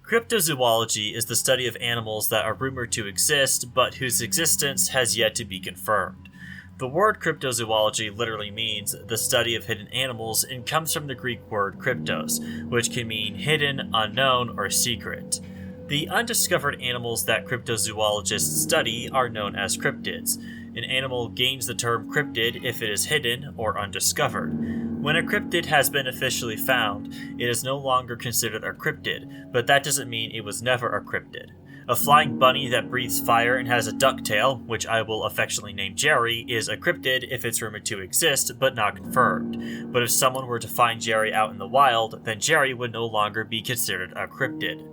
Cryptozoology is the study of animals that are rumored to exist, but whose existence has yet to be confirmed. The word cryptozoology literally means the study of hidden animals and comes from the Greek word kryptos, which can mean hidden, unknown, or secret. The undiscovered animals that cryptozoologists study are known as cryptids. An animal gains the term cryptid if it is hidden or undiscovered. When a cryptid has been officially found, it is no longer considered a cryptid, but that doesn't mean it was never a cryptid. A flying bunny that breathes fire and has a duck tail, which I will affectionately name Jerry, is a cryptid if it's rumored to exist, but not confirmed. But if someone were to find Jerry out in the wild, then Jerry would no longer be considered a cryptid.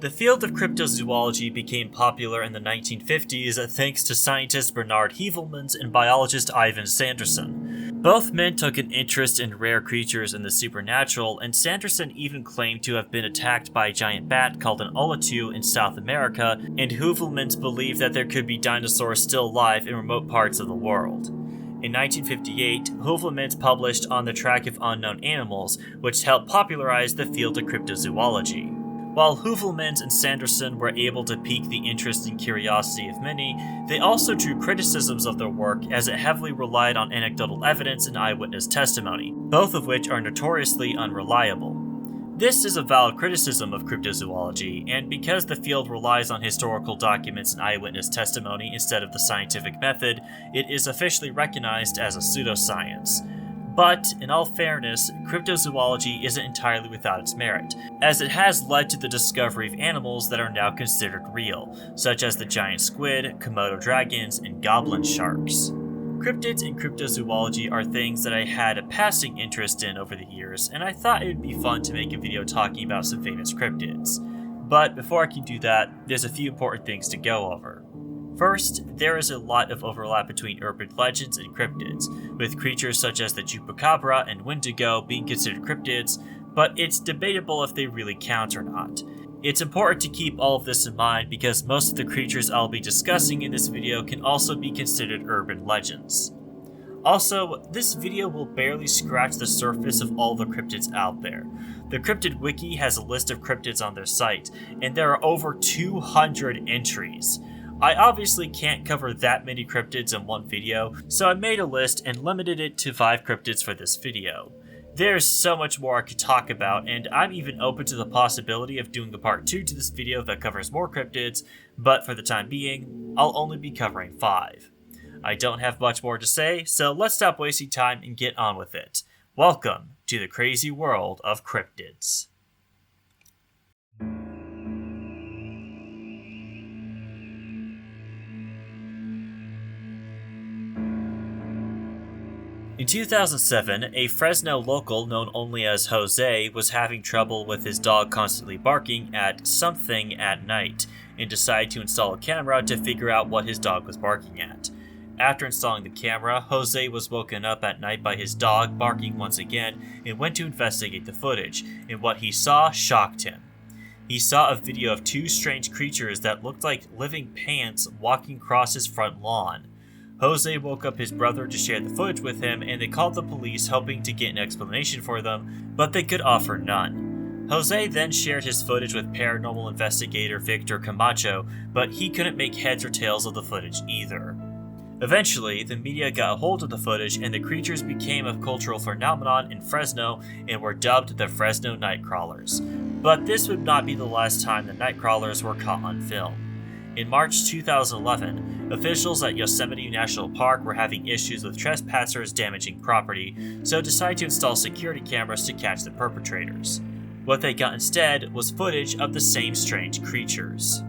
The field of cryptozoology became popular in the 1950s thanks to scientist Bernard Heuvelmans and biologist Ivan Sanderson. Both men took an interest in rare creatures and the supernatural, and Sanderson even claimed to have been attacked by a giant bat called an Olatu in South America, and Heuvelmans believed that there could be dinosaurs still alive in remote parts of the world. In 1958, Heuvelmans published On the Track of Unknown Animals, which helped popularize the field of cryptozoology. While Heuvelmans and Sanderson were able to pique the interest and curiosity of many, they also drew criticisms of their work as it heavily relied on anecdotal evidence and eyewitness testimony, both of which are notoriously unreliable. This is a valid criticism of cryptozoology, and because the field relies on historical documents and eyewitness testimony instead of the scientific method, it is officially recognized as a pseudoscience. But, in all fairness, cryptozoology isn't entirely without its merit, as it has led to the discovery of animals that are now considered real, such as the giant squid, Komodo dragons, and goblin sharks. Cryptids and cryptozoology are things that I had a passing interest in over the years, and I thought it would be fun to make a video talking about some famous cryptids. But before I can do that, there's a few important things to go over. First, there is a lot of overlap between urban legends and cryptids, with creatures such as the chupacabra and wendigo being considered cryptids, but it's debatable if they really count or not. It's important to keep all of this in mind because most of the creatures I'll be discussing in this video can also be considered urban legends. Also, this video will barely scratch the surface of all the cryptids out there. The Cryptid Wiki has a list of cryptids on their site, and there are over 200 entries. I obviously can't cover that many cryptids in one video, so I made a list and limited it to 5 cryptids for this video. There's so much more I could talk about, and I'm even open to the possibility of doing a part 2 to this video that covers more cryptids, but for the time being, I'll only be covering 5. I don't have much more to say, so let's stop wasting time and get on with it. Welcome to the crazy world of cryptids. In 2007, a Fresno local known only as Jose was having trouble with his dog constantly barking at something at night and decided to install a camera to figure out what his dog was barking at. After installing the camera, Jose was woken up at night by his dog barking once again and went to investigate the footage, and what he saw shocked him. He saw a video of 2 strange creatures that looked like living pants walking across his front lawn. Jose woke up his brother to share the footage with him, and they called the police hoping to get an explanation for them, but they could offer none. Jose then shared his footage with paranormal investigator Victor Camacho, but he couldn't make heads or tails of the footage either. Eventually, the media got a hold of the footage, and the creatures became a cultural phenomenon in Fresno and were dubbed the Fresno Nightcrawlers. But this would not be the last time the Nightcrawlers were caught on film. In March 2011, officials at Yosemite National Park were having issues with trespassers damaging property, so decided to install security cameras to catch the perpetrators. What they got instead was footage of the same strange creatures.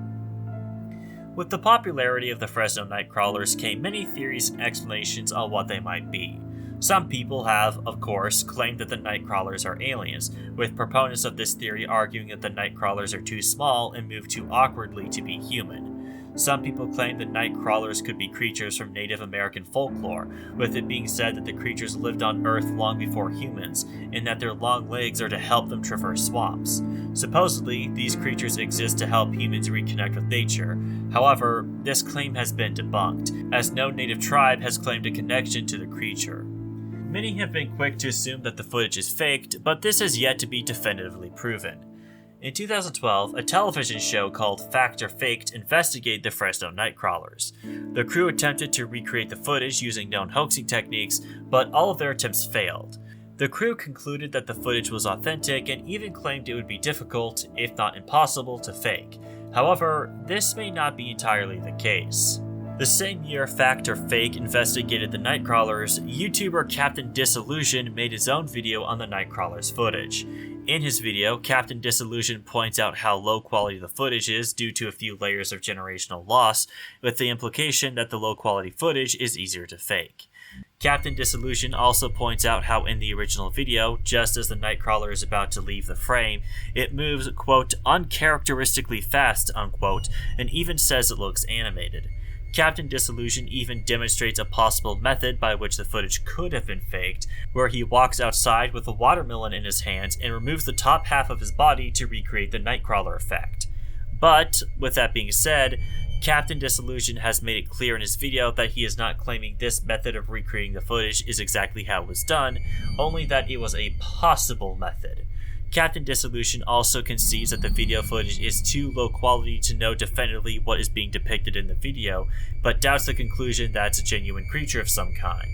With the popularity of the Fresno Nightcrawlers came many theories and explanations on what they might be. Some people have, of course, claimed that the Nightcrawlers are aliens, with proponents of this theory arguing that the Nightcrawlers are too small and move too awkwardly to be human. Some people claim that Nightcrawlers could be creatures from Native American folklore, with it being said that the creatures lived on Earth long before humans, and that their long legs are to help them traverse swamps. Supposedly, these creatures exist to help humans reconnect with nature. However, this claim has been debunked, as no native tribe has claimed a connection to the creature. Many have been quick to assume that the footage is faked, but this has yet to be definitively proven. In 2012, a television show called Fact or Faked investigated the Fresno Nightcrawlers. The crew attempted to recreate the footage using known hoaxing techniques, but all of their attempts failed. The crew concluded that the footage was authentic and even claimed it would be difficult, if not impossible, to fake. However, this may not be entirely the case. The same year Fact or Fake investigated the Nightcrawlers, YouTuber Captain Disillusion made his own video on the Nightcrawlers footage. In his video, Captain Disillusion points out how low quality the footage is due to a few layers of generational loss, with the implication that the low quality footage is easier to fake. Captain Disillusion also points out how in the original video, just as the Nightcrawler is about to leave the frame, it moves, quote, uncharacteristically fast, unquote, and even says it looks animated. Captain Disillusion even demonstrates a possible method by which the footage could have been faked, where he walks outside with a watermelon in his hands and removes the top half of his body to recreate the Nightcrawler effect. But, with that being said, Captain Disillusion has made it clear in his video that he is not claiming this method of recreating the footage is exactly how it was done, only that it was a possible method. Captain Disillusion also concedes that the video footage is too low quality to know definitively what is being depicted in the video, but doubts the conclusion that it's a genuine creature of some kind.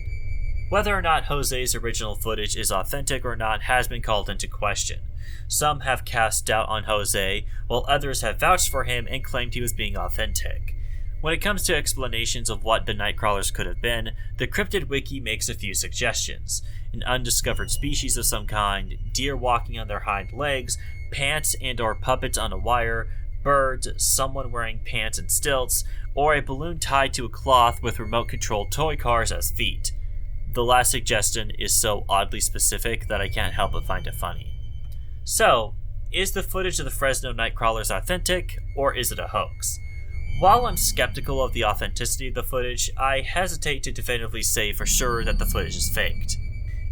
Whether or not Jose's original footage is authentic or not has been called into question. Some have cast doubt on Jose, while others have vouched for him and claimed he was being authentic. When it comes to explanations of what the Nightcrawlers could have been, the Cryptid Wiki makes a few suggestions. An undiscovered species of some kind, deer walking on their hind legs, pants and or puppets on a wire, birds, someone wearing pants and stilts, or a balloon tied to a cloth with remote-controlled toy cars as feet. The last suggestion is so oddly specific that I can't help but find it funny. So, is the footage of the Fresno Nightcrawlers authentic, or is it a hoax? While I'm skeptical of the authenticity of the footage, I hesitate to definitively say for sure that the footage is faked.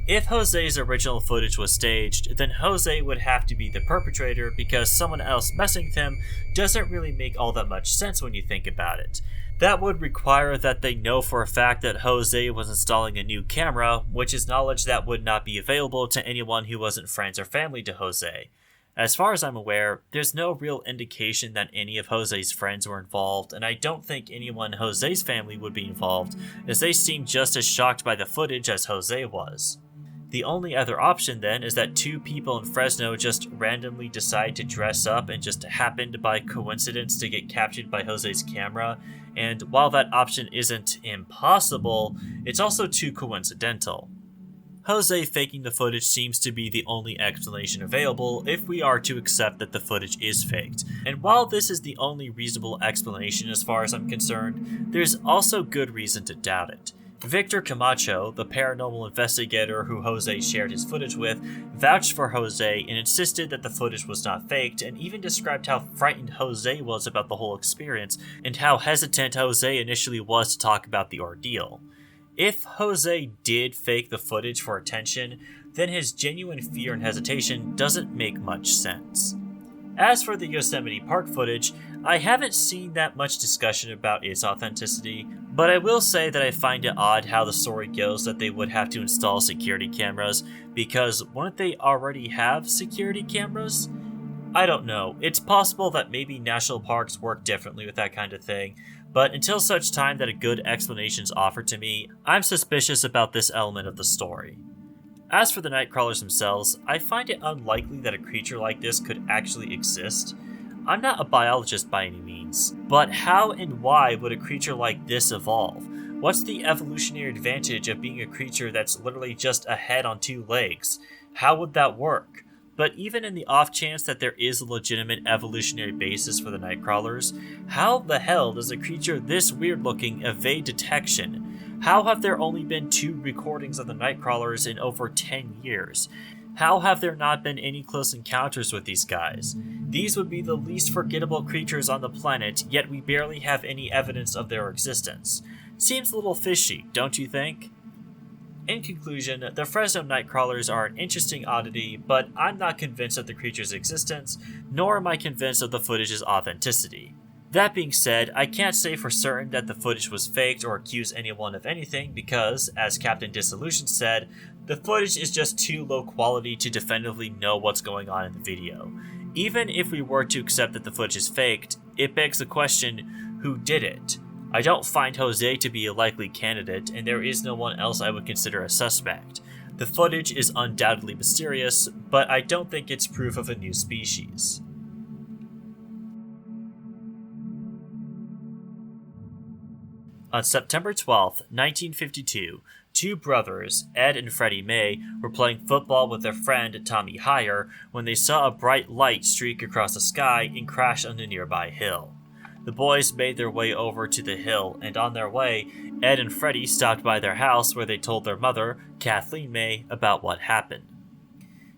If Jose's original footage was staged, then Jose would have to be the perpetrator because someone else messing with him doesn't really make all that much sense when you think about it. That would require that they know for a fact that Jose was installing a new camera, which is knowledge that would not be available to anyone who wasn't friends or family to Jose. As far as I'm aware, there's no real indication that any of Jose's friends were involved, and I don't think anyone in Jose's family would be involved, as they seem just as shocked by the footage as Jose was. The only other option then is that two people in Fresno just randomly decide to dress up and just happened by coincidence to get captured by Jose's camera, and while that option isn't impossible, it's also too coincidental. Jose faking the footage seems to be the only explanation available if we are to accept that the footage is faked, and while this is the only reasonable explanation as far as I'm concerned, there's also good reason to doubt it. Victor Camacho, the paranormal investigator who Jose shared his footage with, vouched for Jose and insisted that the footage was not faked, and even described how frightened Jose was about the whole experience and how hesitant Jose initially was to talk about the ordeal. If Jose did fake the footage for attention, then his genuine fear and hesitation doesn't make much sense. As for the Yosemite Park footage, I haven't seen that much discussion about its authenticity, but I will say that I find it odd how the story goes that they would have to install security cameras, because wouldn't they already have security cameras? I don't know, it's possible that maybe national parks work differently with that kind of thing, but until such time that a good explanation is offered to me, I'm suspicious about this element of the story. As for the Nightcrawlers themselves, I find it unlikely that a creature like this could actually exist. I'm not a biologist by any means, but how and why would a creature like this evolve? What's the evolutionary advantage of being a creature that's literally just a head on two legs? How would that work? But even in the off chance that there is a legitimate evolutionary basis for the Nightcrawlers, how the hell does a creature this weird looking evade detection? How have there only been 2 recordings of the Nightcrawlers in over 10 years? How have there not been any close encounters with these guys? These would be the least forgettable creatures on the planet, yet we barely have any evidence of their existence. Seems a little fishy, don't you think? In conclusion, the Fresno Nightcrawlers are an interesting oddity, but I'm not convinced of the creature's existence, nor am I convinced of the footage's authenticity. That being said, I can't say for certain that the footage was faked or accuse anyone of anything because, as Captain Disillusion said, the footage is just too low quality to definitively know what's going on in the video. Even if we were to accept that the footage is faked, it begs the question, who did it? I don't find Jose to be a likely candidate, and there is no one else I would consider a suspect. The footage is undoubtedly mysterious, but I don't think it's proof of a new species. On September 12, 1952, two brothers, Ed and Freddie May, were playing football with their friend Tommy Heyer when they saw a bright light streak across the sky and crash on a nearby hill. The boys made their way over to the hill, and on their way, Ed and Freddie stopped by their house where they told their mother, Kathleen May, about what happened.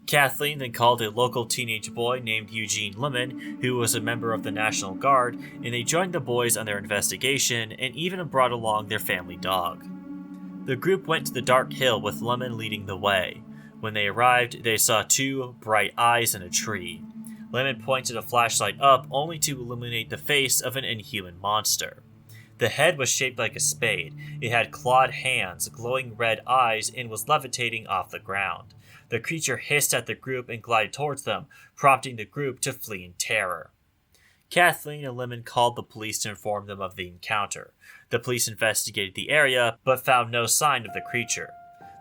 Kathleen then called a local teenage boy named Eugene Lemon, who was a member of the National Guard, and they joined the boys on their investigation and even brought along their family dog. The group went to the dark hill with Lemon leading the way. When they arrived, they saw two bright eyes in a tree. Lemon pointed a flashlight up only to illuminate the face of an inhuman monster. The head was shaped like a spade. It had clawed hands, glowing red eyes, and was levitating off the ground. The creature hissed at the group and glided towards them, prompting the group to flee in terror. Kathleen and Lemon called the police to inform them of the encounter. The police investigated the area, but found no sign of the creature.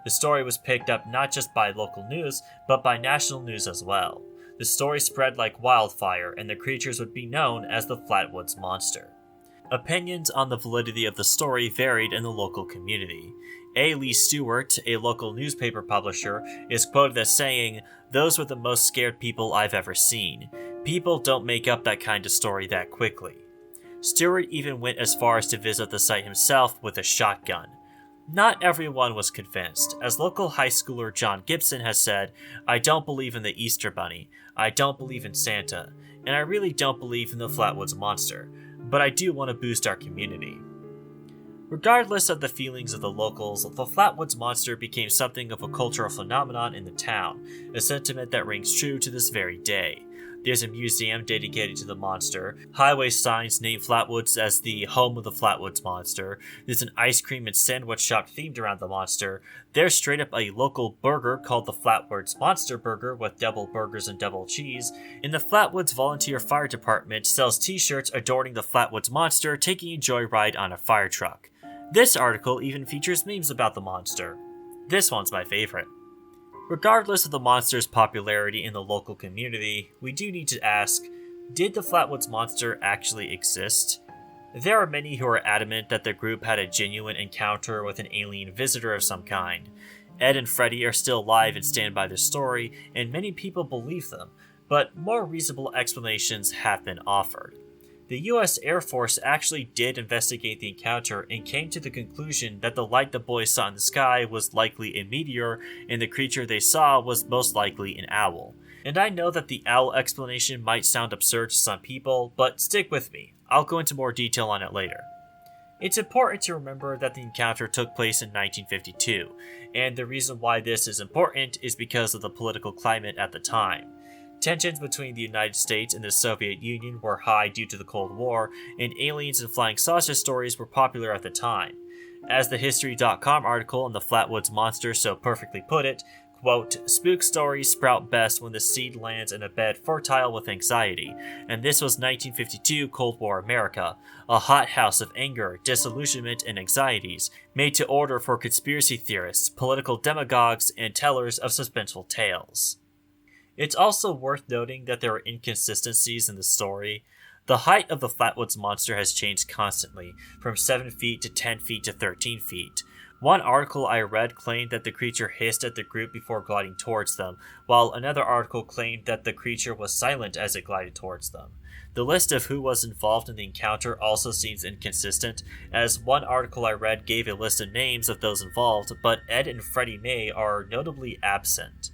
The story was picked up not just by local news, but by national news as well. The story spread like wildfire, and the creatures would be known as the Flatwoods Monster. Opinions on the validity of the story varied in the local community. A. Lee Stewart, a local newspaper publisher, is quoted as saying, "Those were the most scared people I've ever seen. People don't make up that kind of story that quickly." Stewart even went as far as to visit the site himself with a shotgun. Not everyone was convinced. As local high schooler John Gibson has said, "I don't believe in the Easter Bunny, I don't believe in Santa, and I really don't believe in the Flatwoods Monster, but I do want to boost our community." Regardless of the feelings of the locals, the Flatwoods Monster became something of a cultural phenomenon in the town, a sentiment that rings true to this very day. There's a museum dedicated to the monster, highway signs name Flatwoods as the home of the Flatwoods Monster, there's an ice cream and sandwich shop themed around the monster, there's straight up a local burger called the Flatwoods Monster Burger with double burgers and double cheese, and the Flatwoods Volunteer Fire Department sells t-shirts adorning the Flatwoods Monster taking a joyride on a fire truck. This article even features memes about the monster. This one's my favorite. Regardless of the monster's popularity in the local community, we do need to ask, did the Flatwoods Monster actually exist? There are many who are adamant that the group had a genuine encounter with an alien visitor of some kind. Ed and Freddie are still alive and stand by their story, and many people believe them, but more reasonable explanations have been offered. The US Air Force actually did investigate the encounter and came to the conclusion that the light the boys saw in the sky was likely a meteor, and the creature they saw was most likely an owl. And I know that the owl explanation might sound absurd to some people, but stick with me. I'll go into more detail on it later. It's important to remember that the encounter took place in 1952, and the reason why this is important is because of the political climate at the time. Tensions between the United States and the Soviet Union were high due to the Cold War, and aliens and flying saucer stories were popular at the time. As the History.com article on the Flatwoods Monster so perfectly put it, quote, "Spook stories sprout best when the seed lands in a bed fertile with anxiety, and this was 1952 Cold War America, a hothouse of anger, disillusionment, and anxieties, made to order for conspiracy theorists, political demagogues, and tellers of suspenseful tales." It's also worth noting that there are inconsistencies in the story. The height of the Flatwoods Monster has changed constantly, from 7 feet to 10 feet to 13 feet. One article I read claimed that the creature hissed at the group before gliding towards them, while another article claimed that the creature was silent as it glided towards them. The list of who was involved in the encounter also seems inconsistent, as one article I read gave a list of names of those involved, but Ed and Freddie May are notably absent.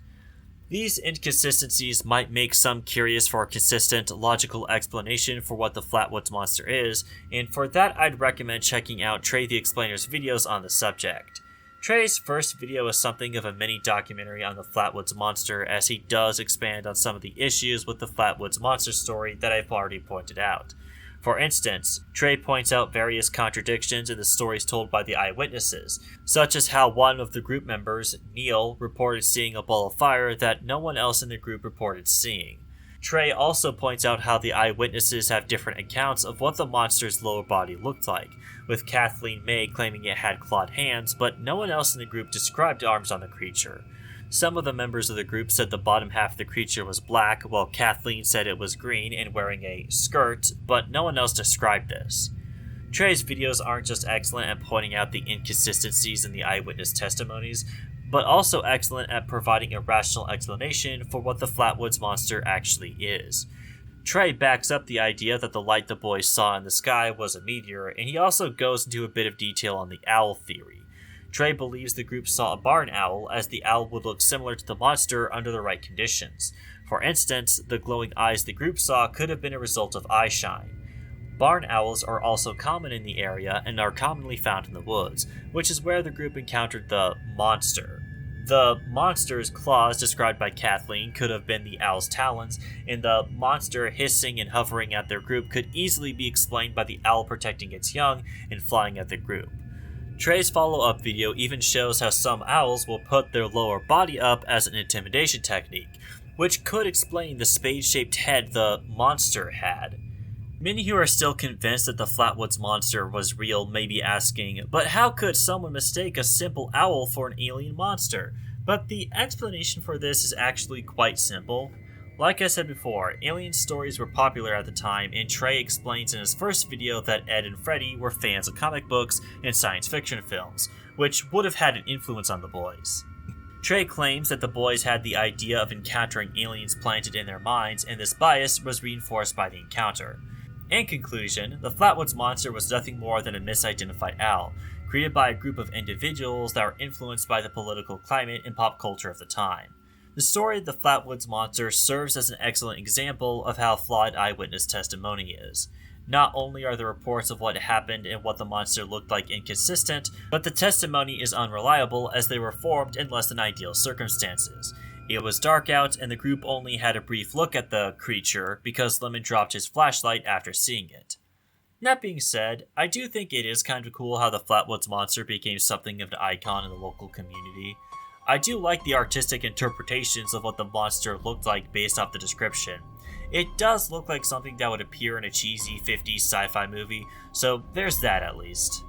These inconsistencies might make some curious for a consistent, logical explanation for what the Flatwoods Monster is, and for that I'd recommend checking out Trey the Explainer's videos on the subject. Trey's first video is something of a mini-documentary on the Flatwoods Monster, as he does expand on some of the issues with the Flatwoods Monster story that I've already pointed out. For instance, Trey points out various contradictions in the stories told by the eyewitnesses, such as how one of the group members, Neil, reported seeing a ball of fire that no one else in the group reported seeing. Trey also points out how the eyewitnesses have different accounts of what the monster's lower body looked like, with Kathleen May claiming it had clawed hands, but no one else in the group described arms on the creature. Some of the members of the group said the bottom half of the creature was black, while Kathleen said it was green and wearing a skirt, but no one else described this. Trey's videos aren't just excellent at pointing out the inconsistencies in the eyewitness testimonies, but also excellent at providing a rational explanation for what the Flatwoods Monster actually is. Trey backs up the idea that the light the boys saw in the sky was a meteor, and he also goes into a bit of detail on the owl theory. Trey believes the group saw a barn owl, as the owl would look similar to the monster under the right conditions. For instance, the glowing eyes the group saw could have been a result of eye shine. Barn owls are also common in the area and are commonly found in the woods, which is where the group encountered the monster. The monster's claws, described by Kathleen, could have been the owl's talons, and the monster hissing and hovering at their group could easily be explained by the owl protecting its young and flying at the group. Trey's follow-up video even shows how some owls will put their lower body up as an intimidation technique, which could explain the spade-shaped head the monster had. Many who are still convinced that the Flatwoods Monster was real may be asking, but how could someone mistake a simple owl for an alien monster? But the explanation for this is actually quite simple. Like I said before, alien stories were popular at the time, and Trey explains in his first video that Ed and Freddy were fans of comic books and science fiction films, which would have had an influence on the boys. Trey claims that the boys had the idea of encountering aliens planted in their minds, and this bias was reinforced by the encounter. In conclusion, the Flatwoods Monster was nothing more than a misidentified owl, created by a group of individuals that were influenced by the political climate and pop culture of the time. The story of the Flatwoods Monster serves as an excellent example of how flawed eyewitness testimony is. Not only are the reports of what happened and what the monster looked like inconsistent, but the testimony is unreliable as they were formed in less than ideal circumstances. It was dark out, and the group only had a brief look at the creature because Lemon dropped his flashlight after seeing it. That being said, I do think it is kind of cool how the Flatwoods Monster became something of an icon in the local community. I do like the artistic interpretations of what the monster looked like based off the description. It does look like something that would appear in a cheesy 50s sci-fi movie, so there's that at least.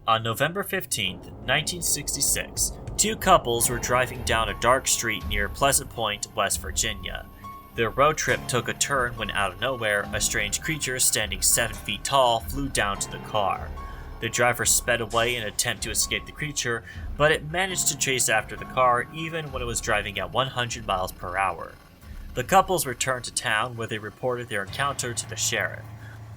On November 15th, 1966, two couples were driving down a dark street near Pleasant Point, West Virginia. Their road trip took a turn when out of nowhere, a strange creature standing 7 feet tall flew down to the car. The driver sped away in an attempt to escape the creature, but it managed to chase after the car even when it was driving at 100 miles per hour. The couples returned to town where they reported their encounter to the sheriff.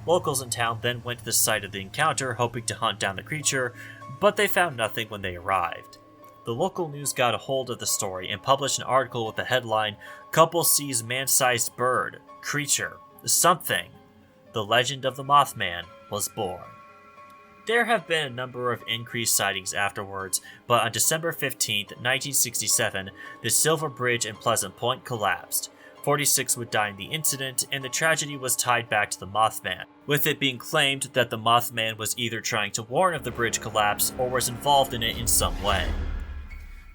Locals in town then went to the site of the encounter hoping to hunt down the creature, but they found nothing when they arrived. The local news got a hold of the story and published an article with the headline, "Couple Sees Man-Sized Bird, Creature, Something. The Legend of the Mothman Was Born." There have been a number of increased sightings afterwards, but on December 15, 1967, the Silver Bridge in Pleasant Point collapsed. 46 would die in the incident, and the tragedy was tied back to the Mothman, with it being claimed that the Mothman was either trying to warn of the bridge collapse or was involved in it in some way.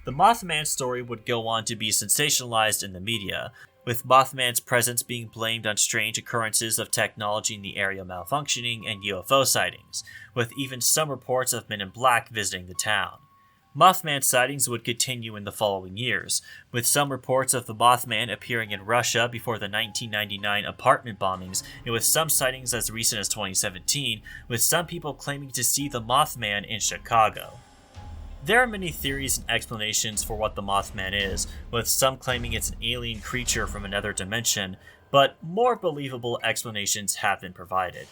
The Mothman story would go on to be sensationalized in the media, with Mothman's presence being blamed on strange occurrences of technology in the area malfunctioning and UFO sightings, with even some reports of men in black visiting the town. Mothman sightings would continue in the following years, with some reports of the Mothman appearing in Russia before the 1999 apartment bombings, and with some sightings as recent as 2017, with some people claiming to see the Mothman in Chicago. There are many theories and explanations for what the Mothman is, with some claiming it's an alien creature from another dimension, but more believable explanations have been provided.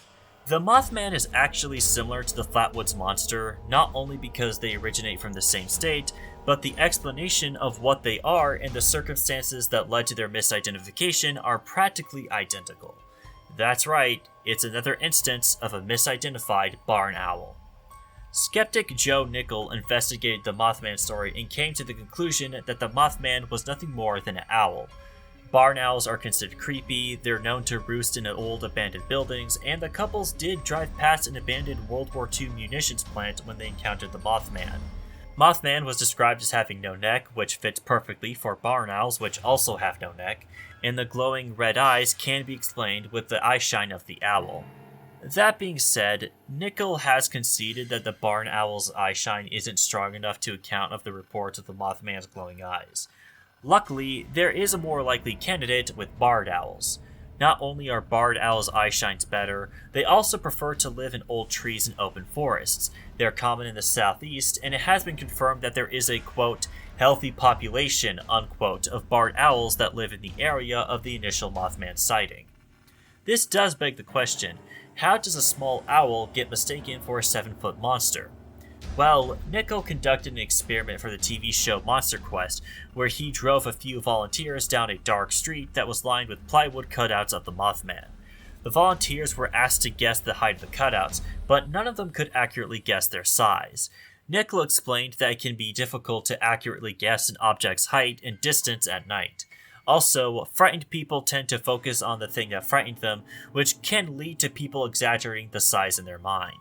The Mothman is actually similar to the Flatwoods Monster, not only because they originate from the same state, but the explanation of what they are and the circumstances that led to their misidentification are practically identical. That's right, it's another instance of a misidentified barn owl. Skeptic Joe Nickel investigated the Mothman story and came to the conclusion that the Mothman was nothing more than an owl. Barn owls are considered creepy, they're known to roost in old abandoned buildings, and the couples did drive past an abandoned World War II munitions plant when they encountered the Mothman. Mothman was described as having no neck, which fits perfectly for barn owls, which also have no neck, and the glowing red eyes can be explained with the eyeshine of the owl. That being said, Nickel has conceded that the barn owl's eyeshine isn't strong enough to account of the reports of the Mothman's glowing eyes. Luckily, there is a more likely candidate with barred owls. Not only are barred owls' eyeshines better, they also prefer to live in old trees and open forests. They are common in the southeast, and it has been confirmed that there is a, quote, healthy population, unquote, of barred owls that live in the area of the initial Mothman sighting. This does beg the question, how does a small owl get mistaken for a 7-foot monster? Well, Nickel conducted an experiment for the TV show Monster Quest, where he drove a few volunteers down a dark street that was lined with plywood cutouts of the Mothman. The volunteers were asked to guess the height of the cutouts, but none of them could accurately guess their size. Nickel explained that it can be difficult to accurately guess an object's height and distance at night. Also, frightened people tend to focus on the thing that frightened them, which can lead to people exaggerating the size in their mind.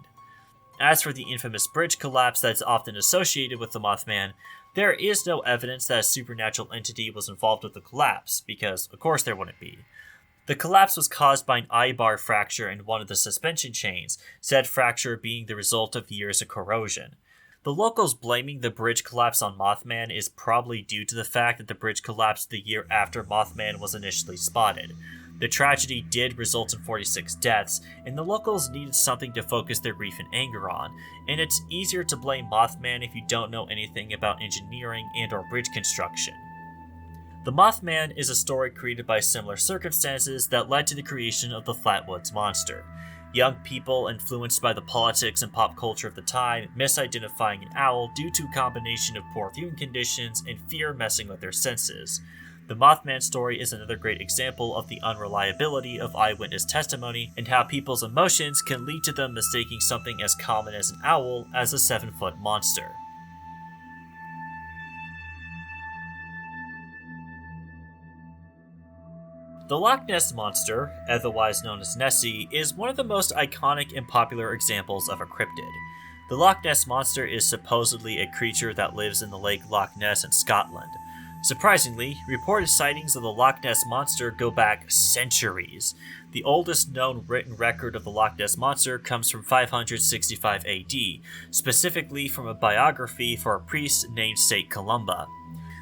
As for the infamous bridge collapse that's often associated with the Mothman, there is no evidence that a supernatural entity was involved with the collapse, because of course there wouldn't be. The collapse was caused by an eye-bar fracture in one of the suspension chains, said fracture being the result of years of corrosion. The locals blaming the bridge collapse on Mothman is probably due to the fact that the bridge collapsed the year after Mothman was initially spotted. The tragedy did result in 46 deaths, and the locals needed something to focus their grief and anger on, and it's easier to blame Mothman if you don't know anything about engineering and/or bridge construction. The Mothman is a story created by similar circumstances that led to the creation of the Flatwoods Monster. Young people, influenced by the politics and pop culture of the time, misidentifying an owl due to a combination of poor viewing conditions and fear messing with their senses. The Mothman story is another great example of the unreliability of eyewitness testimony and how people's emotions can lead to them mistaking something as common as an owl as a 7-foot monster. The Loch Ness Monster, otherwise known as Nessie, is one of the most iconic and popular examples of a cryptid. The Loch Ness Monster is supposedly a creature that lives in the Lake Loch Ness in Scotland. Surprisingly, reported sightings of the Loch Ness Monster go back centuries. The oldest known written record of the Loch Ness Monster comes from 565 AD, specifically from a biography for a priest named Saint Columba.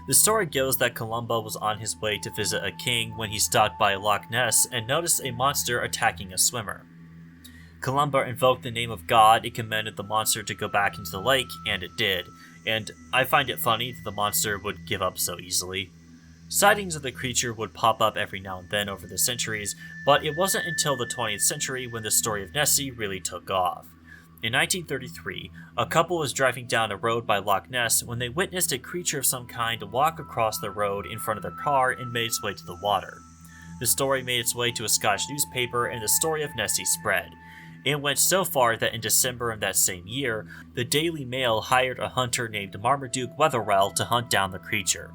The story goes that Columba was on his way to visit a king when he stopped by Loch Ness and noticed a monster attacking a swimmer. Columba invoked the name of God and commanded the monster to go back into the lake, and it did, and I find it funny that the monster would give up so easily. Sightings of the creature would pop up every now and then over the centuries, but it wasn't until the 20th century when the story of Nessie really took off. In 1933, a couple was driving down a road by Loch Ness when they witnessed a creature of some kind walk across the road in front of their car and made its way to the water. The story made its way to a Scottish newspaper and the story of Nessie spread. It went so far that in December of that same year, the Daily Mail hired a hunter named Marmaduke Wetherell to hunt down the creature.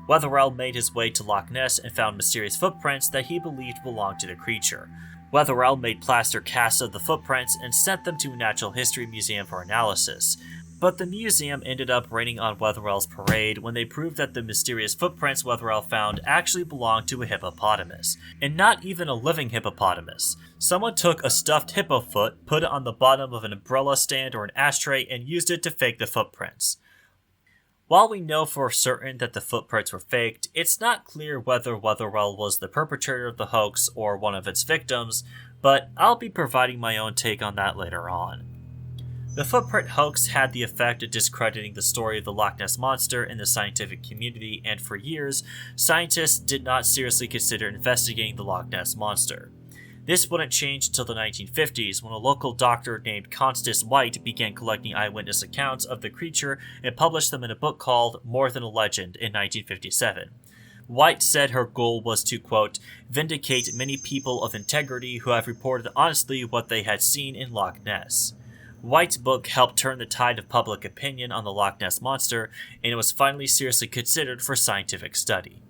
Wetherell made his way to Loch Ness and found mysterious footprints that he believed belonged to the creature. Wetherell made plaster casts of the footprints and sent them to a natural history museum for analysis. But the museum ended up raining on Wetherell's parade when they proved that the mysterious footprints Wetherell found actually belonged to a hippopotamus. And not even a living hippopotamus. Someone took a stuffed hippo foot, put it on the bottom of an umbrella stand or an ashtray, and used it to fake the footprints. While we know for certain that the footprints were faked, it's not clear whether Wetherell was the perpetrator of the hoax or one of its victims, but I'll be providing my own take on that later on. The footprint hoax had the effect of discrediting the story of the Loch Ness Monster in the scientific community, and for years, scientists did not seriously consider investigating the Loch Ness Monster. This wouldn't change until the 1950s, when a local doctor named Constance White began collecting eyewitness accounts of the creature and published them in a book called More Than a Legend in 1957. White said her goal was to, quote, vindicate many people of integrity who have reported honestly what they had seen in Loch Ness. White's book helped turn the tide of public opinion on the Loch Ness Monster, and it was finally seriously considered for scientific study.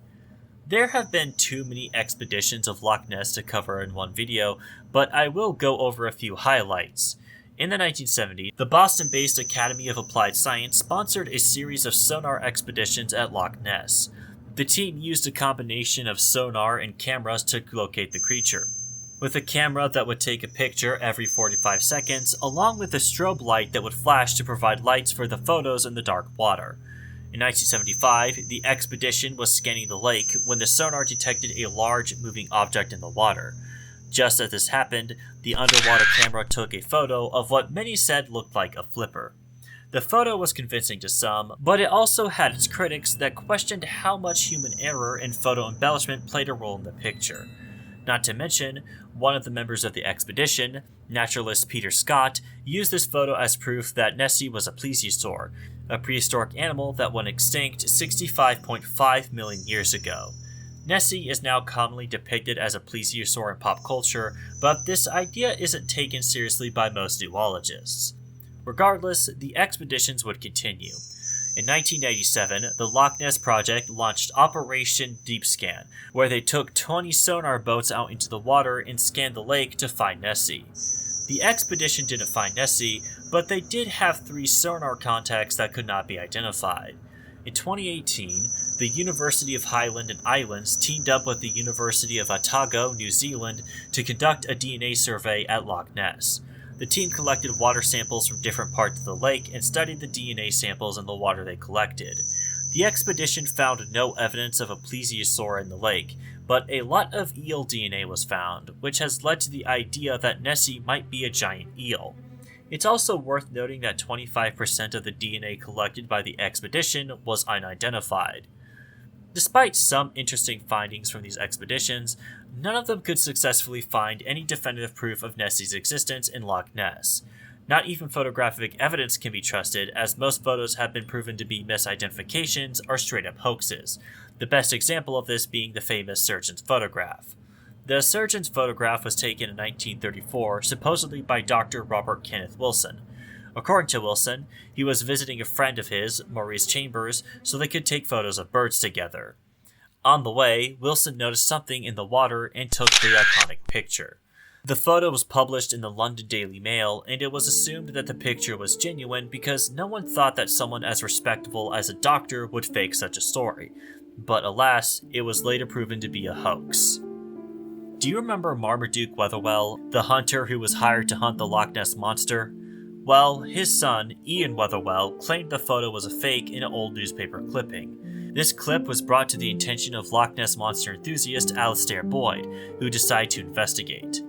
There have been too many expeditions of Loch Ness to cover in one video, but I will go over a few highlights. In the 1970s, the Boston-based Academy of Applied Science sponsored a series of sonar expeditions at Loch Ness. The team used a combination of sonar and cameras to locate the creature, with a camera that would take a picture every 45 seconds, along with a strobe light that would flash to provide lights for the photos in the dark water. In 1975, the expedition was scanning the lake when the sonar detected a large moving object in the water. Just as this happened, the underwater camera took a photo of what many said looked like a flipper. The photo was convincing to some, but it also had its critics that questioned how much human error and photo embellishment played a role in the picture. Not to mention, one of the members of the expedition, naturalist Peter Scott, used this photo as proof that Nessie was a plesiosaur, a prehistoric animal that went extinct 65.5 million years ago. Nessie is now commonly depicted as a plesiosaur in pop culture, but this idea isn't taken seriously by most zoologists. Regardless, the expeditions would continue. In 1997, the Loch Ness Project launched Operation Deep Scan, where they took 20 sonar boats out into the water and scanned the lake to find Nessie. The expedition didn't find Nessie, but they did have 3 sonar contacts that could not be identified. In 2018, the University of Highland and Islands teamed up with the University of Otago, New Zealand, to conduct a DNA survey at Loch Ness. The team collected water samples from different parts of the lake and studied the DNA samples in the water they collected. The expedition found no evidence of a plesiosaur in the lake, but a lot of eel DNA was found, which has led to the idea that Nessie might be a giant eel. It's also worth noting that 25% of the DNA collected by the expedition was unidentified. Despite some interesting findings from these expeditions, none of them could successfully find any definitive proof of Nessie's existence in Loch Ness. Not even photographic evidence can be trusted, as most photos have been proven to be misidentifications or straight-up hoaxes, the best example of this being the famous surgeon's photograph. The surgeon's photograph was taken in 1934, supposedly by Dr. Robert Kenneth Wilson. According to Wilson, he was visiting a friend of his, Maurice Chambers, so they could take photos of birds together. On the way, Wilson noticed something in the water and took the iconic picture. The photo was published in the London Daily Mail, and it was assumed that the picture was genuine because no one thought that someone as respectable as a doctor would fake such a story. But alas, it was later proven to be a hoax. Do you remember Marmaduke Wetherell, the hunter who was hired to hunt the Loch Ness Monster? Well, his son, Ian Wetherell, claimed the photo was a fake in an old newspaper clipping. This clip was brought to the attention of Loch Ness Monster enthusiast Alastair Boyd, who decided to investigate.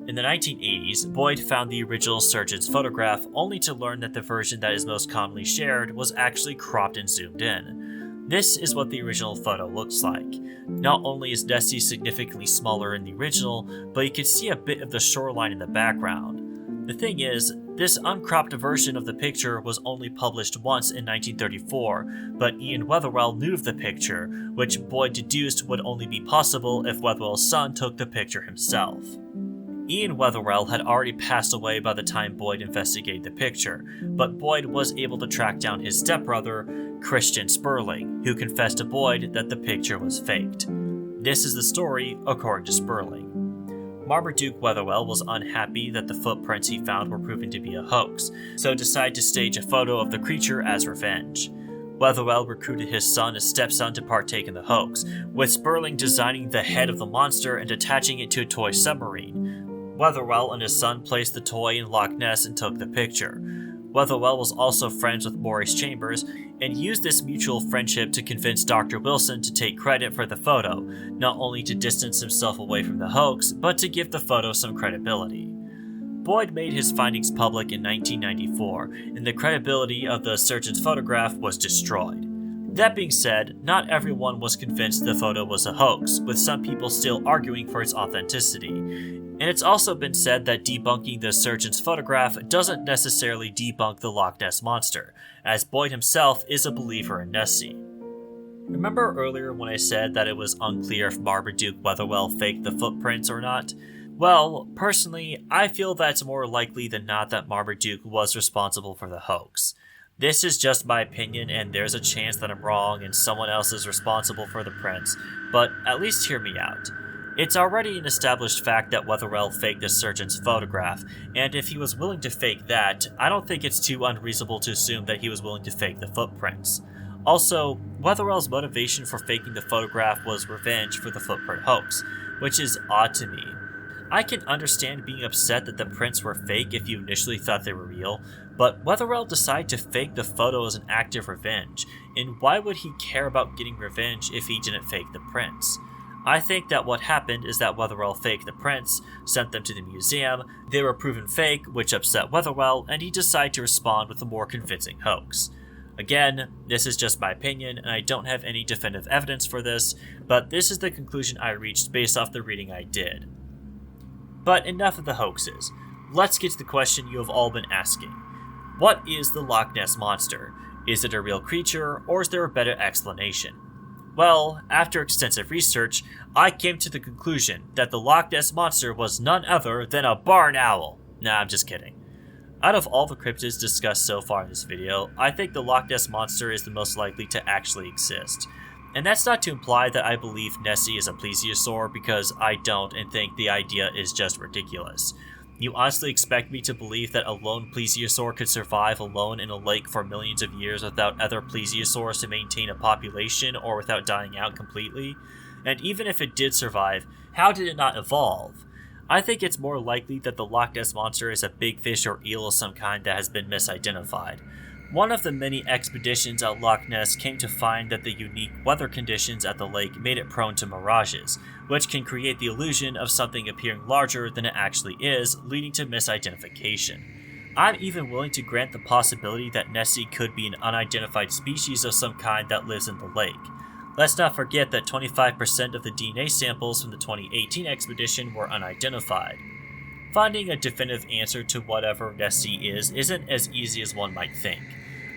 In the 1980s, Boyd found the original surgeon's photograph, only to learn that the version that is most commonly shared was actually cropped and zoomed in. This is what the original photo looks like. Not only is Nessie significantly smaller in the original, but you can see a bit of the shoreline in the background. The thing is, this uncropped version of the picture was only published once in 1934, but Ian Wetherell knew of the picture, which Boyd deduced would only be possible if Wetherell's son took the picture himself. Ian Wetherell had already passed away by the time Boyd investigated the picture, but Boyd was able to track down his stepbrother, Christian Sperling, who confessed to Boyd that the picture was faked. This is the story according to Sperling. Marmaduke Wetherell was unhappy that the footprints he found were proven to be a hoax, so decided to stage a photo of the creature as revenge. Wetherell recruited his son and stepson to partake in the hoax, with Sperling designing the head of the monster and attaching it to a toy submarine. Wetherell and his son placed the toy in Loch Ness and took the picture. Wetherell was also friends with Maurice Chambers and used this mutual friendship to convince Dr. Wilson to take credit for the photo, not only to distance himself away from the hoax, but to give the photo some credibility. Boyd made his findings public in 1994, and the credibility of the surgeon's photograph was destroyed. That being said, not everyone was convinced the photo was a hoax, with some people still arguing for its authenticity. And it's also been said that debunking the surgeon's photograph doesn't necessarily debunk the Loch Ness Monster, as Boyd himself is a believer in Nessie. Remember earlier when I said that it was unclear if Marmaduke Wetherell faked the footprints or not? Well, personally, I feel that it's more likely than not that Marmaduke was responsible for the hoax. This is just my opinion, and there's a chance that I'm wrong and someone else is responsible for the prints, but at least hear me out. It's already an established fact that Wetherell faked the surgeon's photograph, and if he was willing to fake that, I don't think it's too unreasonable to assume that he was willing to fake the footprints. Also, Wetherell's motivation for faking the photograph was revenge for the footprint hoax, which is odd to me. I can understand being upset that the prints were fake if you initially thought they were real, but Wetherell decided to fake the photo as an act of revenge, and why would he care about getting revenge if he didn't fake the prints? I think that what happened is that Wetherell faked the prints, sent them to the museum, they were proven fake, which upset Wetherell, and he decided to respond with a more convincing hoax. Again, this is just my opinion, and I don't have any definitive evidence for this, but this is the conclusion I reached based off the reading I did. But enough of the hoaxes. Let's get to the question you have all been asking. What is the Loch Ness Monster? Is it a real creature, or is there a better explanation? Well, after extensive research, I came to the conclusion that the Loch Ness Monster was none other than a barn owl. Nah, I'm just kidding. Out of all the cryptids discussed so far in this video, I think the Loch Ness Monster is the most likely to actually exist. And that's not to imply that I believe Nessie is a plesiosaur, because I don't and think the idea is just ridiculous. You honestly expect me to believe that a lone plesiosaur could survive alone in a lake for millions of years without other plesiosaurs to maintain a population or without dying out completely? And even if it did survive, how did it not evolve? I think it's more likely that the Loch Ness Monster is a big fish or eel of some kind that has been misidentified. One of the many expeditions at Loch Ness came to find that the unique weather conditions at the lake made it prone to mirages, which can create the illusion of something appearing larger than it actually is, leading to misidentification. I'm even willing to grant the possibility that Nessie could be an unidentified species of some kind that lives in the lake. Let's not forget that 25% of the DNA samples from the 2018 expedition were unidentified. Finding a definitive answer to whatever Nessie is isn't as easy as one might think.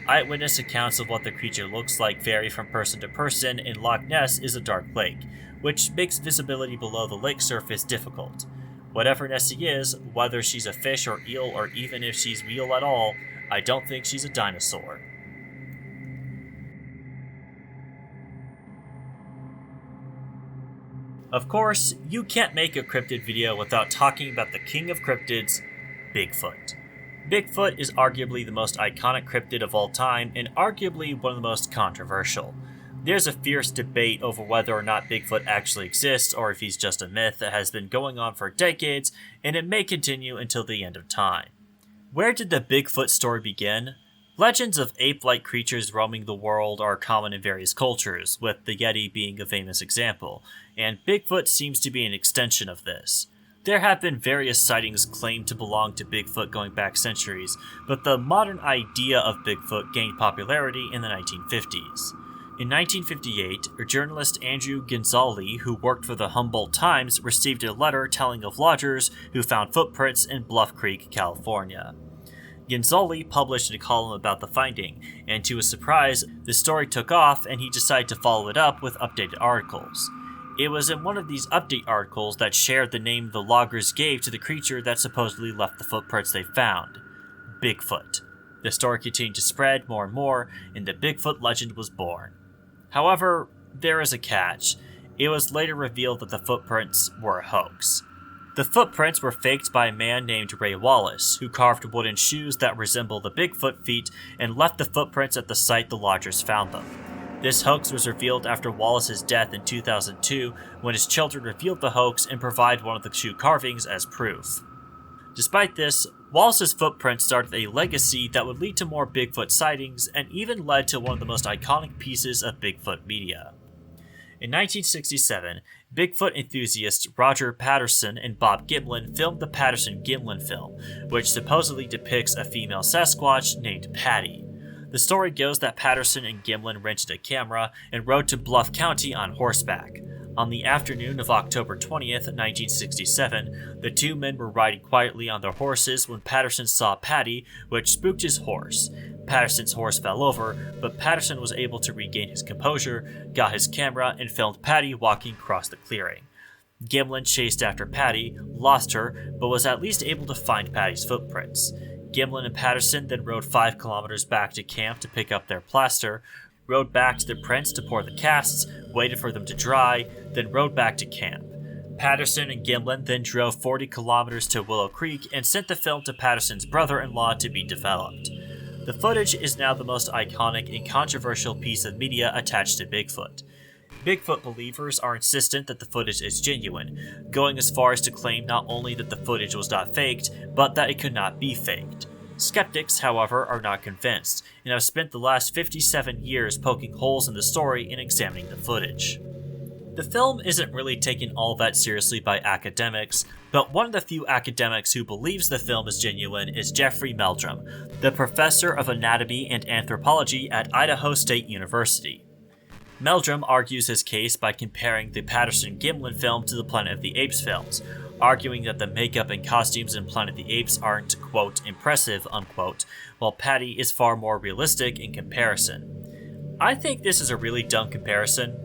Eyewitness accounts of what the creature looks like vary from person to person, and Loch Ness is a dark lake, which makes visibility below the lake surface difficult. Whatever Nessie is, whether she's a fish or eel or even if she's real at all, I don't think she's a dinosaur. Of course, you can't make a cryptid video without talking about the king of cryptids, Bigfoot. Bigfoot is arguably the most iconic cryptid of all time and arguably one of the most controversial. There's a fierce debate over whether or not Bigfoot actually exists or if he's just a myth that has been going on for decades, and it may continue until the end of time. Where did the Bigfoot story begin? Legends of ape-like creatures roaming the world are common in various cultures, with the Yeti being a famous example, and Bigfoot seems to be an extension of this. There have been various sightings claimed to belong to Bigfoot going back centuries, but the modern idea of Bigfoot gained popularity in the 1950s. In 1958, journalist Andrew Gonzalez, who worked for the Humboldt Times, received a letter telling of lodgers who found footprints in Bluff Creek, California. Gonzalez published a column about the finding, and to his surprise, the story took off and he decided to follow it up with updated articles. It was in one of these update articles that shared the name the loggers gave to the creature that supposedly left the footprints they found: Bigfoot. The story continued to spread more and more, and the Bigfoot legend was born. However, there is a catch. It was later revealed that the footprints were a hoax. The footprints were faked by a man named Ray Wallace, who carved wooden shoes that resemble the Bigfoot feet and left the footprints at the site the lodgers found them. This hoax was revealed after Wallace's death in 2002, when his children revealed the hoax and provided one of the shoe carvings as proof. Despite this, Wallace's footprints started a legacy that would lead to more Bigfoot sightings and even led to one of the most iconic pieces of Bigfoot media. In 1967, Bigfoot enthusiasts Roger Patterson and Bob Gimlin filmed the Patterson-Gimlin film, which supposedly depicts a female Sasquatch named Patty. The story goes that Patterson and Gimlin rented a camera and rode to Bluff County on horseback. On the afternoon of October 20th, 1967, the two men were riding quietly on their horses when Patterson saw Patty, which spooked his horse. Patterson's horse fell over, but Patterson was able to regain his composure, got his camera, and filmed Patty walking across the clearing. Gimlin chased after Patty, lost her, but was at least able to find Patty's footprints. Gimlin and Patterson then rode 5 kilometers back to camp to pick up their plaster, rode back to the prints to pour the casts, waited for them to dry, then rode back to camp. Patterson and Gimlin then drove 40 kilometers to Willow Creek and sent the film to Patterson's brother-in-law to be developed. The footage is now the most iconic and controversial piece of media attached to Bigfoot. Bigfoot believers are insistent that the footage is genuine, going as far as to claim not only that the footage was not faked, but that it could not be faked. Skeptics, however, are not convinced, and have spent the last 57 years poking holes in the story and examining the footage. The film isn't really taken all that seriously by academics, but one of the few academics who believes the film is genuine is Jeffrey Meldrum, the professor of anatomy and anthropology at Idaho State University. Meldrum argues his case by comparing the Patterson-Gimlin film to the Planet of the Apes films, arguing that the makeup and costumes in Planet of the Apes aren't, quote, impressive, unquote, while Patty is far more realistic in comparison. I think this is a really dumb comparison.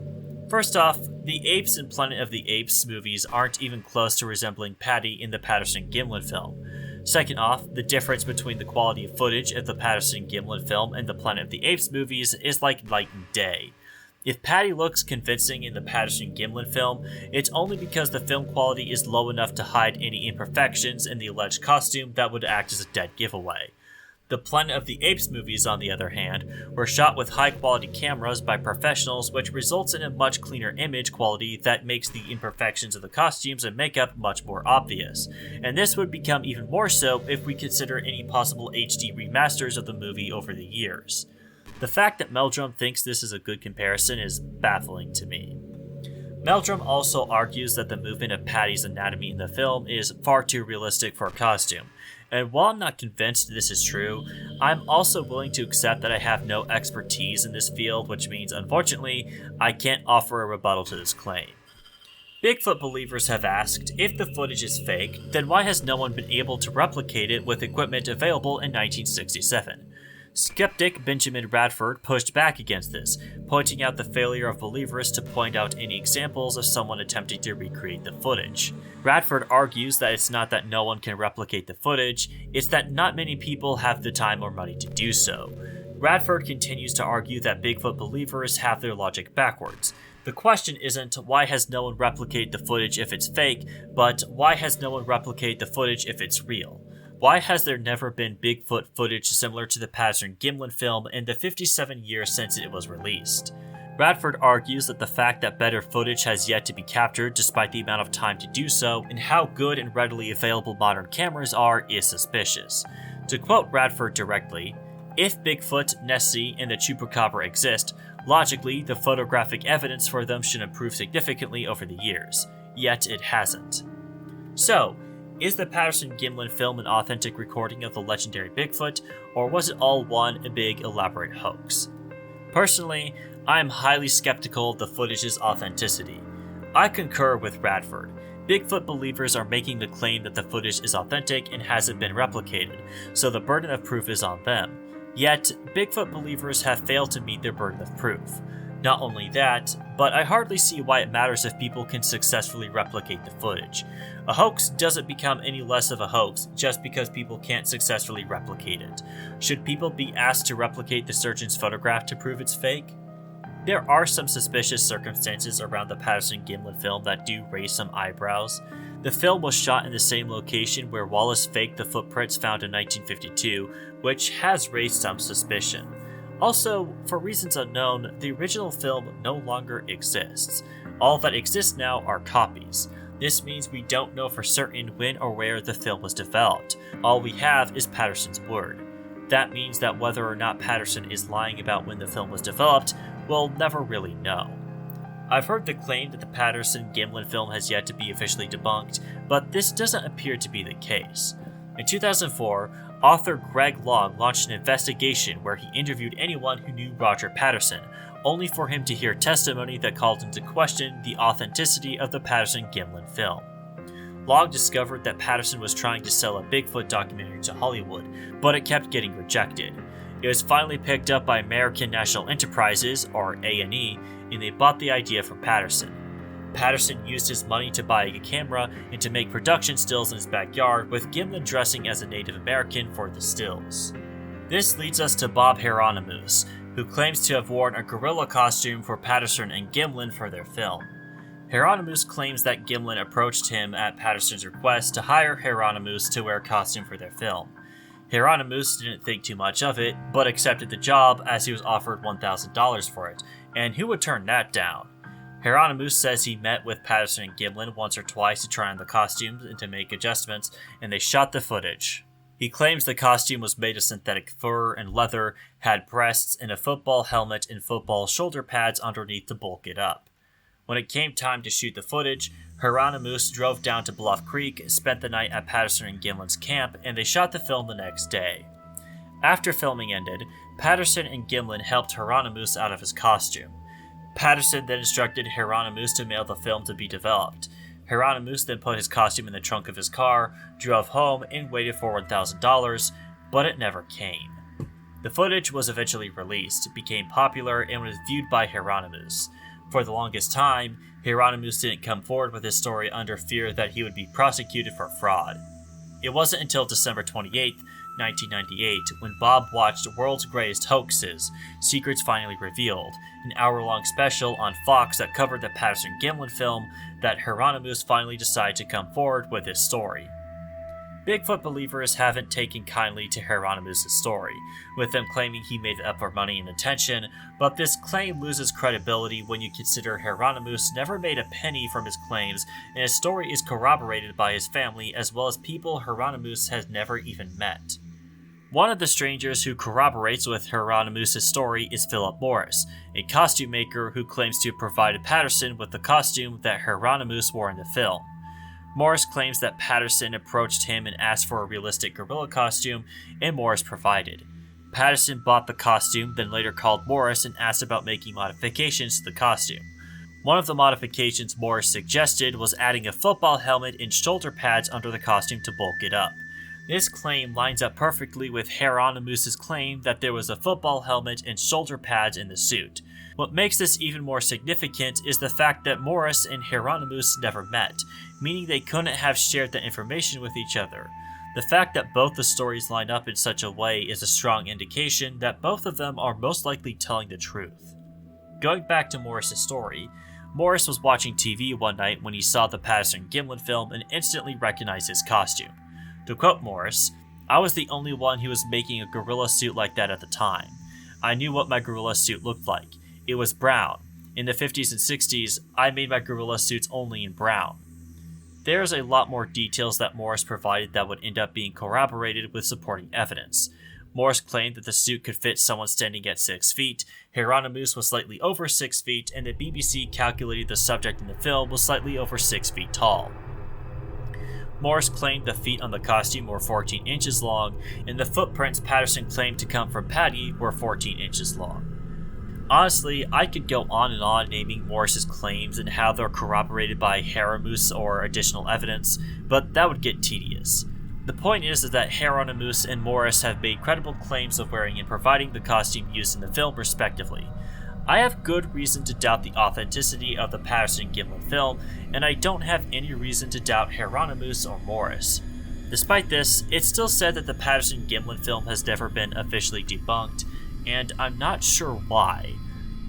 First off, the apes in Planet of the Apes movies aren't even close to resembling Patty in the Patterson-Gimlin film. Second off, the difference between the quality of footage of the Patterson-Gimlin film and the Planet of the Apes movies is like night and day. If Patty looks convincing in the Patterson-Gimlin film, it's only because the film quality is low enough to hide any imperfections in the alleged costume that would act as a dead giveaway. The Planet of the Apes movies, on the other hand, were shot with high-quality cameras by professionals, which results in a much cleaner image quality that makes the imperfections of the costumes and makeup much more obvious. And this would become even more so if we consider any possible HD remasters of the movie over the years. The fact that Meldrum thinks this is a good comparison is baffling to me. Meldrum also argues that the movement of Patty's anatomy in the film is far too realistic for a costume. And while I'm not convinced this is true, I'm also willing to accept that I have no expertise in this field, which means, unfortunately, I can't offer a rebuttal to this claim. Bigfoot believers have asked, if the footage is fake, then why has no one been able to replicate it with equipment available in 1967? Skeptic Benjamin Radford pushed back against this, pointing out the failure of believers to point out any examples of someone attempting to recreate the footage. Radford argues that it's not that no one can replicate the footage, it's that not many people have the time or money to do so. Radford continues to argue that Bigfoot believers have their logic backwards. The question isn't why has no one replicated the footage if it's fake, but why has no one replicated the footage if it's real? Why has there never been Bigfoot footage similar to the Patterson-Gimlin film in the 57 years since it was released? Radford argues that the fact that better footage has yet to be captured despite the amount of time to do so, and how good and readily available modern cameras are, is suspicious. To quote Radford directly, "If Bigfoot, Nessie, and the Chupacabra exist, logically the photographic evidence for them should improve significantly over the years. Yet it hasn't." So, is the Patterson-Gimlin film an authentic recording of the legendary Bigfoot, or was it all one big elaborate hoax? Personally, I am highly skeptical of the footage's authenticity. I concur with Radford. Bigfoot believers are making the claim that the footage is authentic and hasn't been replicated, so the burden of proof is on them. Yet, Bigfoot believers have failed to meet their burden of proof. Not only that, but I hardly see why it matters if people can successfully replicate the footage. A hoax doesn't become any less of a hoax just because people can't successfully replicate it. Should people be asked to replicate the surgeon's photograph to prove it's fake? There are some suspicious circumstances around the Patterson-Gimlin film that do raise some eyebrows. The film was shot in the same location where Wallace faked the footprints found in 1952, which has raised some suspicion. Also, for reasons unknown, the original film no longer exists. All that exists now are copies. This means we don't know for certain when or where the film was developed. All we have is Patterson's word. That means that whether or not Patterson is lying about when the film was developed, we'll never really know. I've heard the claim that the Patterson-Gimlin film has yet to be officially debunked, but this doesn't appear to be the case. In 2004, author Greg Long launched an investigation where he interviewed anyone who knew Roger Patterson, only for him to hear testimony that called into question the authenticity of the Patterson-Gimlin film. Long discovered that Patterson was trying to sell a Bigfoot documentary to Hollywood, but it kept getting rejected. It was finally picked up by American National Enterprises, or A&E, and they bought the idea from Patterson. Patterson used his money to buy a camera and to make production stills in his backyard, with Gimlin dressing as a Native American for the stills. This leads us to Bob Hieronymus, who claims to have worn a gorilla costume for Patterson and Gimlin for their film. Hieronymus claims that Gimlin approached him at Patterson's request to hire Hieronymus to wear a costume for their film. Hieronymus didn't think too much of it, but accepted the job as he was offered $1,000 for it, and who would turn that down? Hieronymus says he met with Patterson and Gimlin once or twice to try on the costumes and to make adjustments, and they shot the footage. He claims the costume was made of synthetic fur and leather, had breasts and a football helmet and football shoulder pads underneath to bulk it up. When it came time to shoot the footage, Hieronymus drove down to Bluff Creek, spent the night at Patterson and Gimlin's camp, and they shot the film the next day. After filming ended, Patterson and Gimlin helped Hieronymus out of his costume. Patterson then instructed Hieronymus to mail the film to be developed. Hieronymus then put his costume in the trunk of his car, drove home, and waited for $1,000, but it never came. The footage was eventually released, became popular, and was viewed by Hieronymus. For the longest time, Hieronymus didn't come forward with his story under fear that he would be prosecuted for fraud. It wasn't until December 28, 1998, when Bob watched World's Greatest Hoaxes, Secrets Finally Revealed, an hour-long special on Fox that covered the Patterson-Gimlin film, that Hieronymus finally decided to come forward with his story. Bigfoot believers haven't taken kindly to Hieronymus' story, with them claiming he made it up for money and attention, but this claim loses credibility when you consider Hieronymus never made a penny from his claims, and his story is corroborated by his family as well as people Hieronymus has never even met. One of the strangers who corroborates with Hieronymus' story is Philip Morris, a costume maker who claims to have provided Patterson with the costume that Hieronymus wore in the film. Morris claims that Patterson approached him and asked for a realistic gorilla costume, and Morris provided. Patterson bought the costume, then later called Morris and asked about making modifications to the costume. One of the modifications Morris suggested was adding a football helmet and shoulder pads under the costume to bulk it up. This claim lines up perfectly with Hieronymus' claim that there was a football helmet and shoulder pads in the suit. What makes this even more significant is the fact that Morris and Hieronymus never met, meaning they couldn't have shared the information with each other. The fact that both the stories line up in such a way is a strong indication that both of them are most likely telling the truth. Going back to Morris' story, Morris was watching TV one night when he saw the Patterson-Gimlin film and instantly recognized his costume. To quote Morris, "I was the only one who was making a gorilla suit like that at the time. I knew what my gorilla suit looked like. It was brown. In the 50s and 60s, I made my gorilla suits only in brown." There's a lot more details that Morris provided that would end up being corroborated with supporting evidence. Morris claimed that the suit could fit someone standing at 6 feet, Hieronymus was slightly over 6 feet, and the BBC calculated the subject in the film was slightly over 6 feet tall. Morris claimed the feet on the costume were 14 inches long, and the footprints Patterson claimed to come from Patty were 14 inches long. Honestly, I could go on and on naming Morris's claims and how they're corroborated by Hieronymus or additional evidence, but that would get tedious. The point is that Hieronymus and Morris have made credible claims of wearing and providing the costume used in the film respectively. I have good reason to doubt the authenticity of the Patterson-Gimlin film, and I don't have any reason to doubt Hieronymus or Morris. Despite this, it's still said that the Patterson-Gimlin film has never been officially debunked, and I'm not sure why.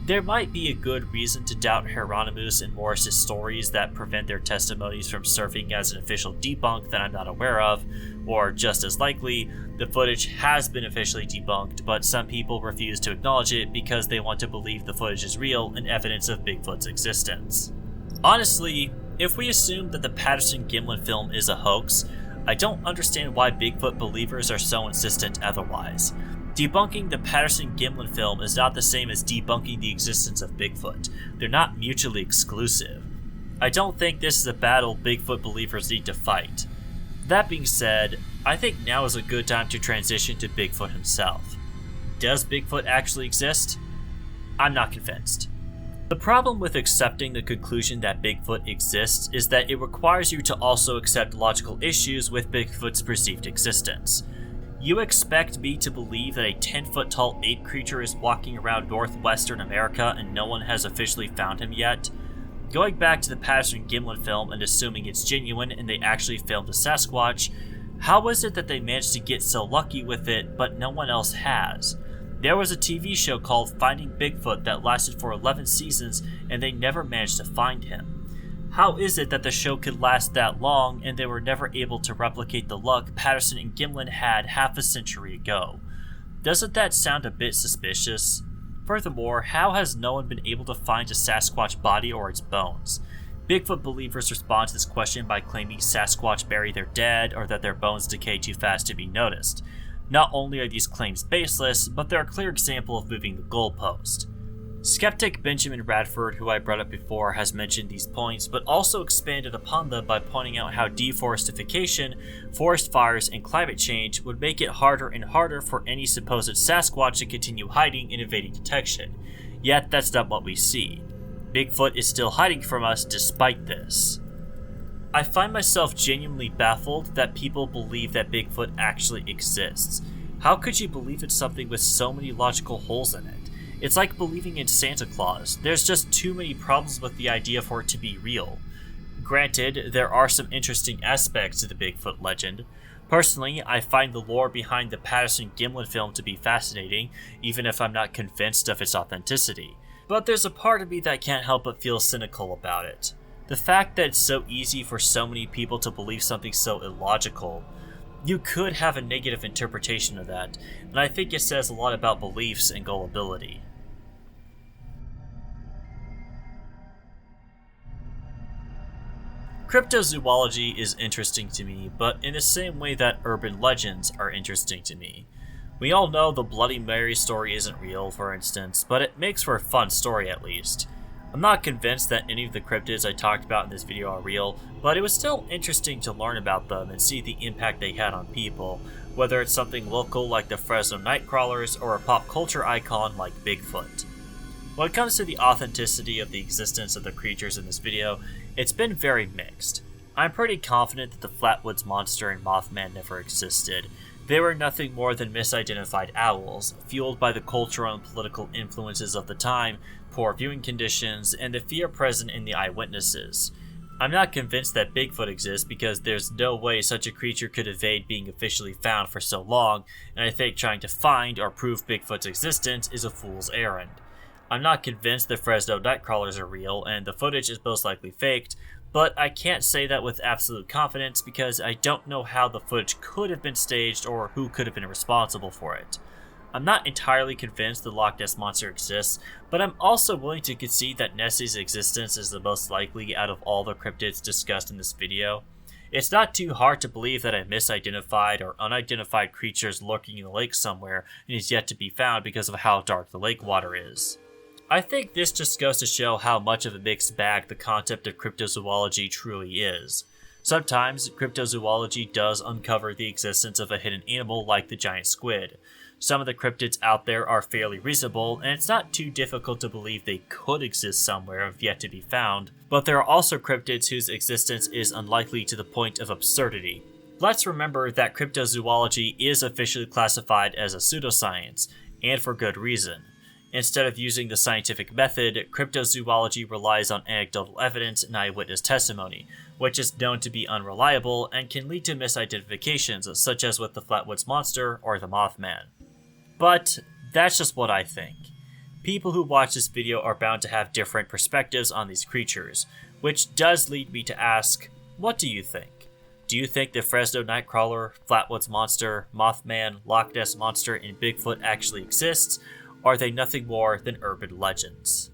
There might be a good reason to doubt Hieronymus and Morris' stories that prevent their testimonies from serving as an official debunk that I'm not aware of, or just as likely, the footage has been officially debunked, but some people refuse to acknowledge it because they want to believe the footage is real and evidence of Bigfoot's existence. Honestly, if we assume that the Patterson-Gimlin film is a hoax, I don't understand why Bigfoot believers are so insistent otherwise. Debunking the Patterson-Gimlin film is not the same as debunking the existence of Bigfoot. They're not mutually exclusive. I don't think this is a battle Bigfoot believers need to fight. That being said, I think now is a good time to transition to Bigfoot himself. Does Bigfoot actually exist? I'm not convinced. The problem with accepting the conclusion that Bigfoot exists is that it requires you to also accept logical issues with Bigfoot's perceived existence. You expect me to believe that a 10-foot tall ape creature is walking around northwestern America and no one has officially found him yet? Going back to the Patterson-Gimlin film and assuming it's genuine and they actually filmed a Sasquatch, how is it that they managed to get so lucky with it but no one else has? There was a TV show called Finding Bigfoot that lasted for 11 seasons and they never managed to find him. How is it that the show could last that long and they were never able to replicate the luck Patterson and Gimlin had half a century ago? Doesn't that sound a bit suspicious? Furthermore, how has no one been able to find a Sasquatch body or its bones? Bigfoot believers respond to this question by claiming Sasquatch bury their dead or that their bones decay too fast to be noticed. Not only are these claims baseless, but they're a clear example of moving the goalpost. Skeptic Benjamin Radford, who I brought up before, has mentioned these points, but also expanded upon them by pointing out how deforestation, forest fires, and climate change would make it harder and harder for any supposed Sasquatch to continue hiding and evading detection. Yet that's not what we see. Bigfoot is still hiding from us despite this. I find myself genuinely baffled that people believe that Bigfoot actually exists. How could you believe in something with so many logical holes in it? It's like believing in Santa Claus. There's just too many problems with the idea for it to be real. Granted, there are some interesting aspects to the Bigfoot legend. Personally, I find the lore behind the Patterson-Gimlin film to be fascinating, even if I'm not convinced of its authenticity. But there's a part of me that can't help but feel cynical about it. The fact that it's so easy for so many people to believe something so illogical. You could have a negative interpretation of that, and I think it says a lot about beliefs and gullibility. Cryptozoology is interesting to me, but in the same way that urban legends are interesting to me. We all know the Bloody Mary story isn't real, for instance, but it makes for a fun story at least. I'm not convinced that any of the cryptids I talked about in this video are real, but it was still interesting to learn about them and see the impact they had on people, whether it's something local like the Fresno Nightcrawlers or a pop culture icon like Bigfoot. When it comes to the authenticity of the existence of the creatures in this video, it's been very mixed. I'm pretty confident that the Flatwoods Monster and Mothman never existed. They were nothing more than misidentified owls, fueled by the cultural and political influences of the time, poor viewing conditions, and the fear present in the eyewitnesses. I'm not convinced that Bigfoot exists because there's no way such a creature could evade being officially found for so long, and I think trying to find or prove Bigfoot's existence is a fool's errand. I'm not convinced the Fresno Nightcrawlers are real, and the footage is most likely faked, but I can't say that with absolute confidence because I don't know how the footage could have been staged or who could have been responsible for it. I'm not entirely convinced the Loch Ness Monster exists, but I'm also willing to concede that Ness's existence is the most likely out of all the cryptids discussed in this video. It's not too hard to believe that a misidentified or unidentified creature is lurking in the lake somewhere and is yet to be found because of how dark the lake water is. I think this just goes to show how much of a mixed bag the concept of cryptozoology truly is. Sometimes, cryptozoology does uncover the existence of a hidden animal like the giant squid. Some of the cryptids out there are fairly reasonable, and it's not too difficult to believe they could exist somewhere if yet to be found, but there are also cryptids whose existence is unlikely to the point of absurdity. Let's remember that cryptozoology is officially classified as a pseudoscience, and for good reason. Instead of using the scientific method, cryptozoology relies on anecdotal evidence and eyewitness testimony, which is known to be unreliable and can lead to misidentifications, such as with the Flatwoods Monster or the Mothman. But that's just what I think. People who watch this video are bound to have different perspectives on these creatures, which does lead me to ask, what do you think? Do you think the Fresno Nightcrawler, Flatwoods Monster, Mothman, Loch Ness Monster, and Bigfoot actually exists? Are they nothing more than urban legends?